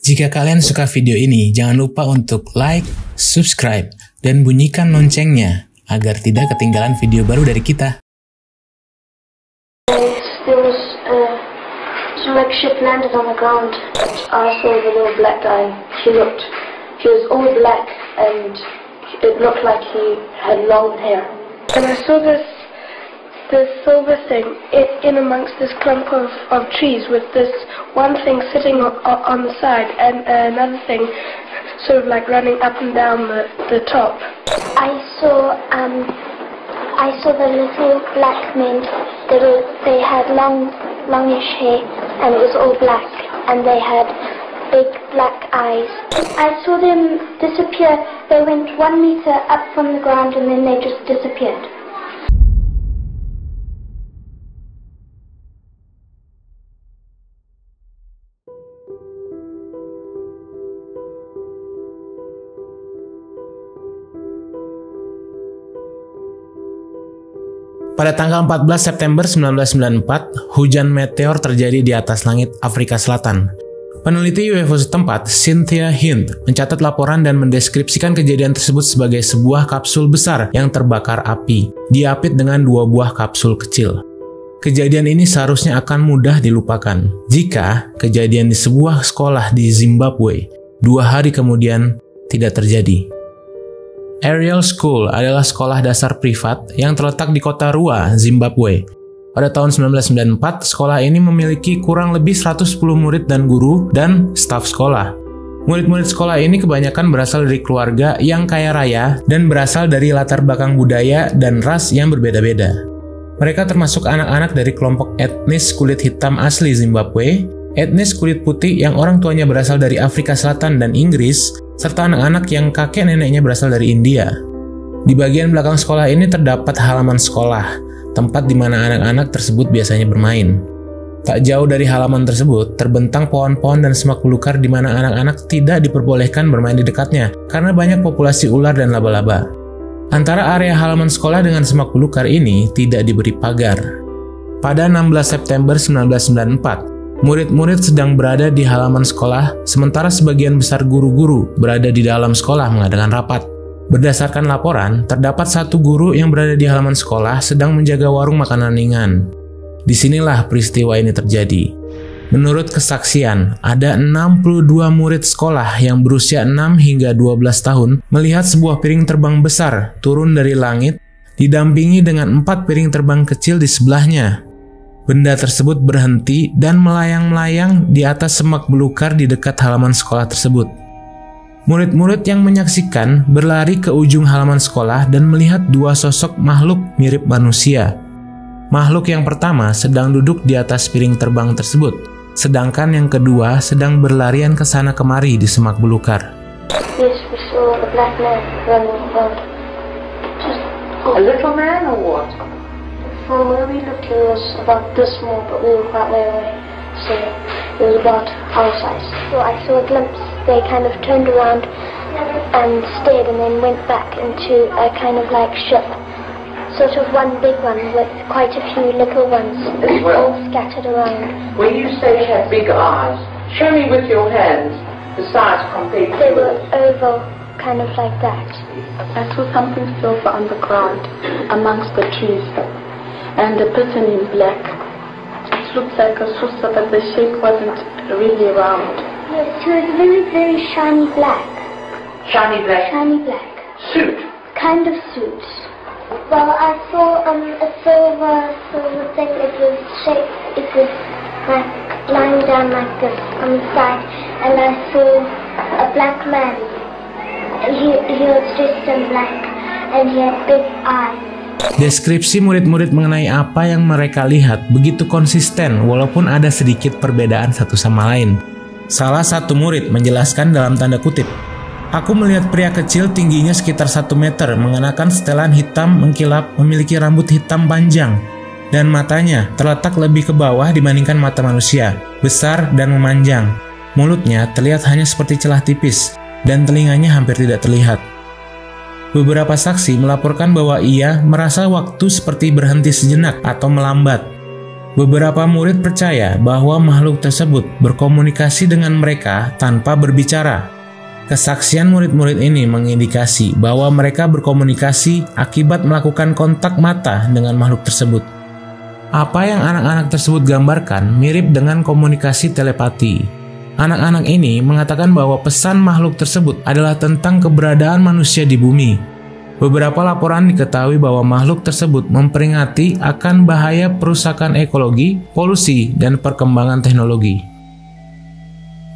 Jika kalian suka video ini, jangan lupa untuk like, subscribe, dan bunyikan loncengnya agar tidak ketinggalan video baru dari kita. There was some like ship landed on the ground. I saw the little black guy. He was all black and it looked like he had long hair. And I saw this silver thing in amongst this clump of trees with this one thing sitting on the side and another thing sort of like running up and down the top. I saw the little black men. They had longish hair and it was all black and they had big black eyes. I saw them disappear. They went 1 meter up from the ground and then they just disappeared. Pada tanggal 14 September 1994, hujan meteor terjadi di atas langit Afrika Selatan. Peneliti UFO setempat, Cynthia Hind, mencatat laporan dan mendeskripsikan kejadian tersebut sebagai sebuah kapsul besar yang terbakar api, diapit dengan 2 buah kapsul kecil. Kejadian ini seharusnya akan mudah dilupakan jika kejadian di sebuah sekolah di Zimbabwe 2 hari kemudian tidak terjadi. Ariel School adalah sekolah dasar privat yang terletak di kota Rua, Zimbabwe. Pada tahun 1994, sekolah ini memiliki kurang lebih 110 murid dan guru dan staf sekolah. Murid-murid sekolah ini kebanyakan berasal dari keluarga yang kaya raya dan berasal dari latar belakang budaya dan ras yang berbeda-beda. Mereka termasuk anak-anak dari kelompok etnis kulit hitam asli Zimbabwe, etnis kulit putih yang orang tuanya berasal dari Afrika Selatan dan Inggris, serta anak-anak yang kakek neneknya berasal dari India. Di bagian belakang sekolah ini terdapat halaman sekolah, tempat di mana anak-anak tersebut biasanya bermain. Tak jauh dari halaman tersebut, terbentang pohon-pohon dan semak belukar di mana anak-anak tidak diperbolehkan bermain di dekatnya karena banyak populasi ular dan laba-laba. Antara area halaman sekolah dengan semak belukar ini tidak diberi pagar. Pada 16 September 1994, murid-murid sedang berada di halaman sekolah, sementara sebagian besar guru-guru berada di dalam sekolah mengadakan rapat. Berdasarkan laporan, terdapat 1 guru yang berada di halaman sekolah sedang menjaga warung makanan ringan. Disinilah peristiwa ini terjadi. Menurut kesaksian, ada 62 murid sekolah yang berusia 6 hingga 12 tahun melihat sebuah piring terbang besar turun dari langit, didampingi dengan 4 piring terbang kecil di sebelahnya. Benda tersebut berhenti dan melayang-melayang di atas semak belukar di dekat halaman sekolah tersebut. Murid-murid yang menyaksikan berlari ke ujung halaman sekolah dan melihat 2 sosok makhluk mirip manusia. Makhluk yang pertama sedang duduk di atas piring terbang tersebut, sedangkan yang kedua sedang berlarian ke sana kemari di semak belukar. Yes, we saw a black man running around. A little man or what? From where we looked, he was about this small, but we were quite way away, so it was about our size. So I saw a glimpse. They kind of turned around and stared and then went back into a kind of like ship. Sort of one big one with quite a few little ones all scattered around. When you say he had big eyes, show me with your hands the size compared to They were yours. oval, kind of like that. I saw something silver on the ground amongst the trees. And the person in black, it looked like a saucer, but the shape wasn't really round. Yes, he was very, very shiny black. Shiny black Shiny black. suit. Kind of suit. Well, I saw a silver thing. It was like lying down like this on the side. And I saw a black man. He was dressed in black and he had big eyes. Deskripsi murid-murid mengenai apa yang mereka lihat begitu konsisten walaupun ada sedikit perbedaan satu sama lain. Salah satu murid menjelaskan dalam tanda kutip, "Aku melihat pria kecil tingginya sekitar 1 meter mengenakan setelan hitam mengkilap, memiliki rambut hitam panjang, dan matanya terletak lebih ke bawah dibandingkan mata manusia, besar dan memanjang. Mulutnya terlihat hanya seperti celah tipis, dan telinganya hampir tidak terlihat." Beberapa saksi melaporkan bahwa ia merasa waktu seperti berhenti sejenak atau melambat. Beberapa murid percaya bahwa makhluk tersebut berkomunikasi dengan mereka tanpa berbicara. Kesaksian murid-murid ini mengindikasi bahwa mereka berkomunikasi akibat melakukan kontak mata dengan makhluk tersebut. Apa yang anak-anak tersebut gambarkan mirip dengan komunikasi telepati. Anak-anak ini mengatakan bahwa pesan makhluk tersebut adalah tentang keberadaan manusia di bumi. Beberapa laporan diketahui bahwa makhluk tersebut memperingati akan bahaya perusakan ekologi, polusi, dan perkembangan teknologi.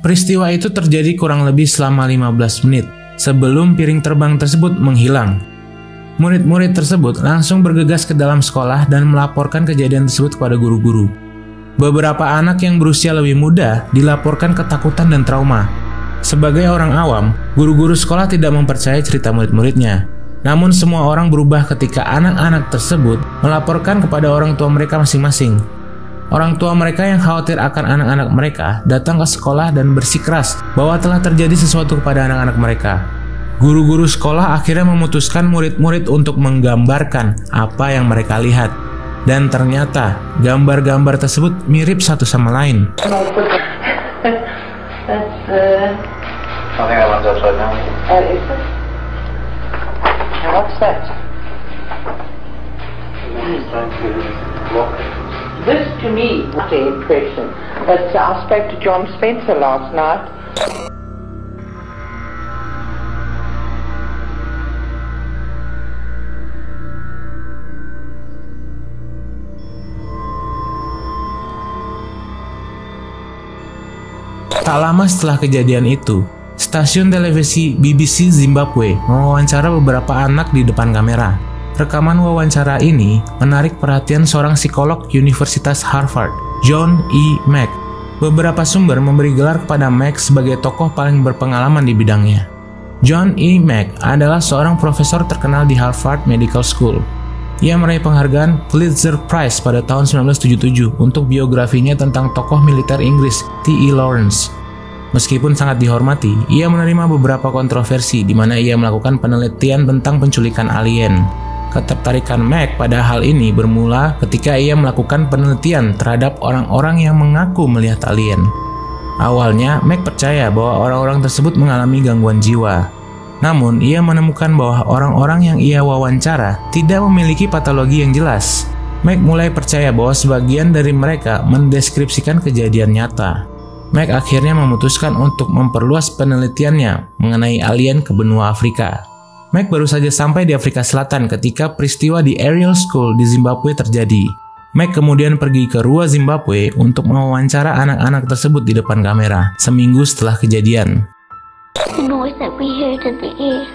Peristiwa itu terjadi kurang lebih selama 15 menit sebelum piring terbang tersebut menghilang. Murid-murid tersebut langsung bergegas ke dalam sekolah dan melaporkan kejadian tersebut kepada guru-guru. Beberapa anak yang berusia lebih muda dilaporkan ketakutan dan trauma. Sebagai orang awam, guru-guru sekolah tidak mempercayai cerita murid-muridnya. Namun semua orang berubah ketika anak-anak tersebut melaporkan kepada orang tua mereka masing-masing. Orang tua mereka yang khawatir akan anak-anak mereka datang ke sekolah dan bersikeras bahwa telah terjadi sesuatu kepada anak-anak mereka. Guru-guru sekolah akhirnya memutuskan murid-murid untuk menggambarkan apa yang mereka lihat. Dan ternyata gambar-gambar tersebut mirip satu sama lain. What's that? This to me was the impression. But I spoke to John Spencer last night. Tak lama setelah kejadian itu, stasiun televisi BBC Zimbabwe mewawancara beberapa anak di depan kamera. Rekaman wawancara ini menarik perhatian seorang psikolog Universitas Harvard, John E. Mack. Beberapa sumber memberi gelar kepada Mack sebagai tokoh paling berpengalaman di bidangnya. John E. Mack adalah seorang profesor terkenal di Harvard Medical School. Ia meraih penghargaan Pulitzer Prize pada tahun 1977 untuk biografinya tentang tokoh militer Inggris T.E. Lawrence. Meskipun sangat dihormati, ia menerima beberapa kontroversi di mana ia melakukan penelitian tentang penculikan alien. Ketertarikan Mack pada hal ini bermula ketika ia melakukan penelitian terhadap orang-orang yang mengaku melihat alien. Awalnya, Mack percaya bahwa orang-orang tersebut mengalami gangguan jiwa. Namun, ia menemukan bahwa orang-orang yang ia wawancara tidak memiliki patologi yang jelas. Mack mulai percaya bahwa sebagian dari mereka mendeskripsikan kejadian nyata. Mack akhirnya memutuskan untuk memperluas penelitiannya mengenai alien ke benua Afrika. Mack baru saja sampai di Afrika Selatan ketika peristiwa di Ariel School di Zimbabwe terjadi. Mack kemudian pergi ke Rua Zimbabwe untuk mewawancara anak-anak tersebut di depan kamera seminggu setelah kejadian. The noise that we heard in the air.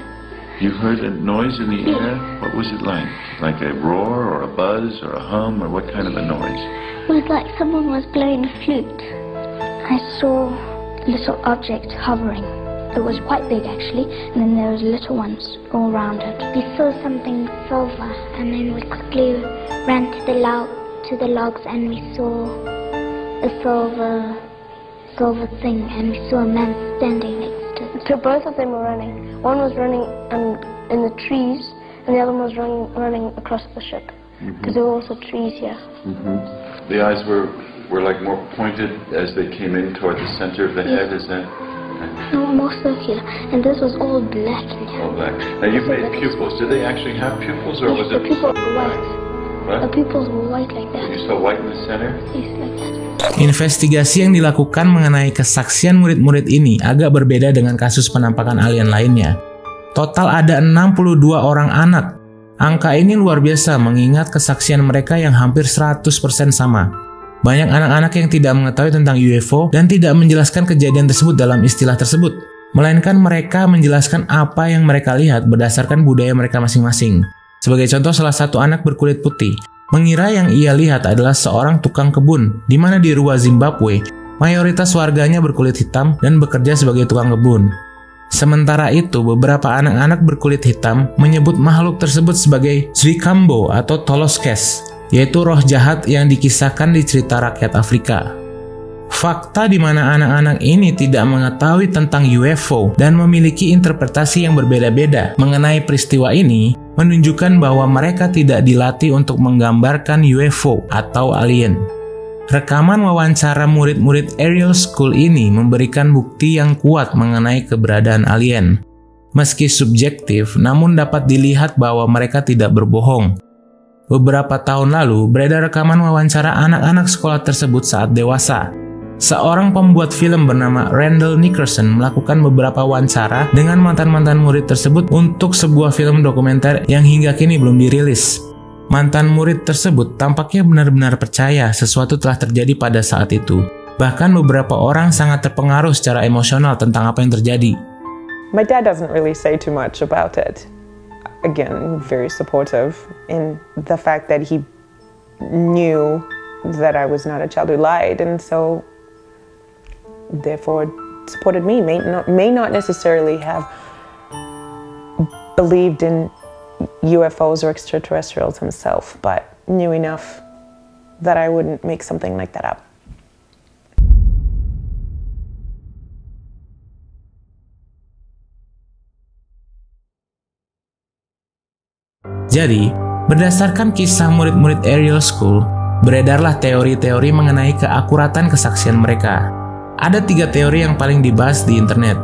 You heard a noise in the air? What was it like? Like a roar or a buzz or a hum or what kind of a noise? It was like someone was blowing a flute. I saw little objects hovering. It was quite big actually, and then there was little ones all around it. We saw something silver, and then we quickly ran to the logs, and we saw a silver thing, and we saw a man standing next to it. So both of them were running. One was running in the trees, and the other one was running across the ship, because there were also trees here. The eyes were like more pointed as they came in toward the center of the head, is that? No, more circular, and this was all black in here. All black. Now you've made pupils. Did they actually have pupils, or was Yes, the it? pupils were white. What? The pupils were white like that. You saw white in the center? Yes, like that. Investigasi yang dilakukan mengenai kesaksian murid-murid ini agak berbeda dengan kasus penampakan alien lainnya. Total ada 62 orang anak. Angka ini luar biasa mengingat kesaksian mereka yang hampir 100% sama. Banyak anak-anak yang tidak mengetahui tentang UFO dan tidak menjelaskan kejadian tersebut dalam istilah tersebut, melainkan mereka menjelaskan apa yang mereka lihat berdasarkan budaya mereka masing-masing. Sebagai contoh, salah satu anak berkulit putih mengira yang ia lihat adalah seorang tukang kebun, di mana di Rua Zimbabwe, mayoritas warganya berkulit hitam dan bekerja sebagai tukang kebun. Sementara itu, beberapa anak-anak berkulit hitam menyebut makhluk tersebut sebagai Zwikambo atau Toloskes, yaitu roh jahat yang dikisahkan di cerita rakyat Afrika. Fakta di mana anak-anak ini tidak mengetahui tentang UFO dan memiliki interpretasi yang berbeda-beda mengenai peristiwa ini menunjukkan bahwa mereka tidak dilatih untuk menggambarkan UFO atau alien. Rekaman wawancara murid-murid Ariel School ini memberikan bukti yang kuat mengenai keberadaan alien. Meski subjektif, namun dapat dilihat bahwa mereka tidak berbohong. Beberapa tahun lalu, beredar rekaman wawancara anak-anak sekolah tersebut saat dewasa. Seorang pembuat film bernama Randall Nickerson melakukan beberapa wawancara dengan mantan-mantan murid tersebut untuk sebuah film dokumenter yang hingga kini belum dirilis. Mantan murid tersebut tampaknya benar-benar percaya sesuatu telah terjadi pada saat itu. Bahkan beberapa orang sangat terpengaruh secara emosional tentang apa yang terjadi. My dad doesn't really say too much about it. Again, very supportive in the fact that he knew that I was not a child who lied, and so therefore supported me. May not necessarily have believed in UFOs or extraterrestrials himself, but knew enough that I wouldn't make something like that up. Jadi, berdasarkan kisah murid-murid Ariel School, beredarlah teori-teori mengenai keakuratan kesaksian mereka. Ada 3 teori yang paling dibahas di internet.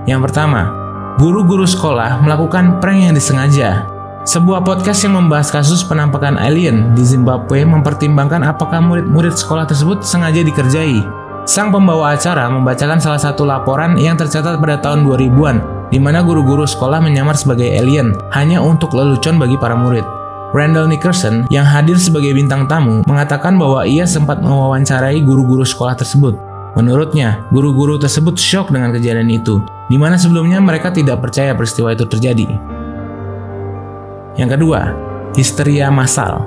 Yang pertama, guru-guru sekolah melakukan prank yang disengaja. Sebuah podcast yang membahas kasus penampakan alien di Zimbabwe mempertimbangkan apakah murid-murid sekolah tersebut sengaja dikerjai. Sang pembawa acara membacakan salah satu laporan yang tercatat pada tahun 2000-an, di mana guru-guru sekolah menyamar sebagai alien hanya untuk lelucon bagi para murid. Randall Nickerson yang hadir sebagai bintang tamu mengatakan bahwa ia sempat mewawancarai guru-guru sekolah tersebut. Menurutnya, guru-guru tersebut syok dengan kejadian itu, di mana sebelumnya mereka tidak percaya peristiwa itu terjadi. Yang kedua, histeria massal.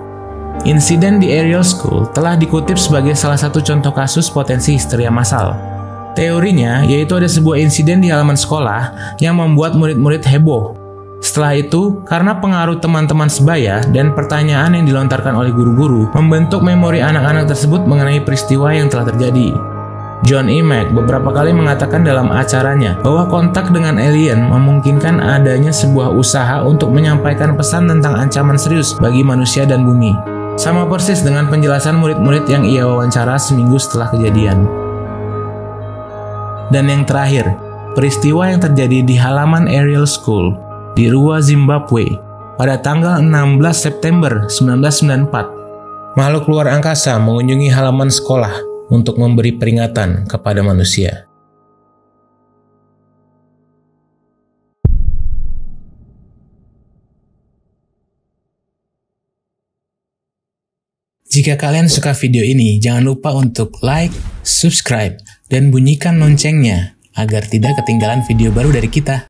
Insiden di Ariel School telah dikutip sebagai salah satu contoh kasus potensi histeria massal. Teorinya yaitu ada sebuah insiden di halaman sekolah yang membuat murid-murid heboh. Setelah itu, karena pengaruh teman-teman sebaya dan pertanyaan yang dilontarkan oleh guru-guru, membentuk memori anak-anak tersebut mengenai peristiwa yang telah terjadi. John E. Mack beberapa kali mengatakan dalam acaranya bahwa kontak dengan alien memungkinkan adanya sebuah usaha untuk menyampaikan pesan tentang ancaman serius bagi manusia dan bumi. Sama persis dengan penjelasan murid-murid yang ia wawancara seminggu setelah kejadian. Dan yang terakhir, peristiwa yang terjadi di halaman Ariel School di Ruwa, Zimbabwe pada tanggal 16 September 1994. Makhluk luar angkasa mengunjungi halaman sekolah untuk memberi peringatan kepada manusia. Jika kalian suka video ini, jangan lupa untuk like, subscribe, dan bunyikan loncengnya agar tidak ketinggalan video baru dari kita.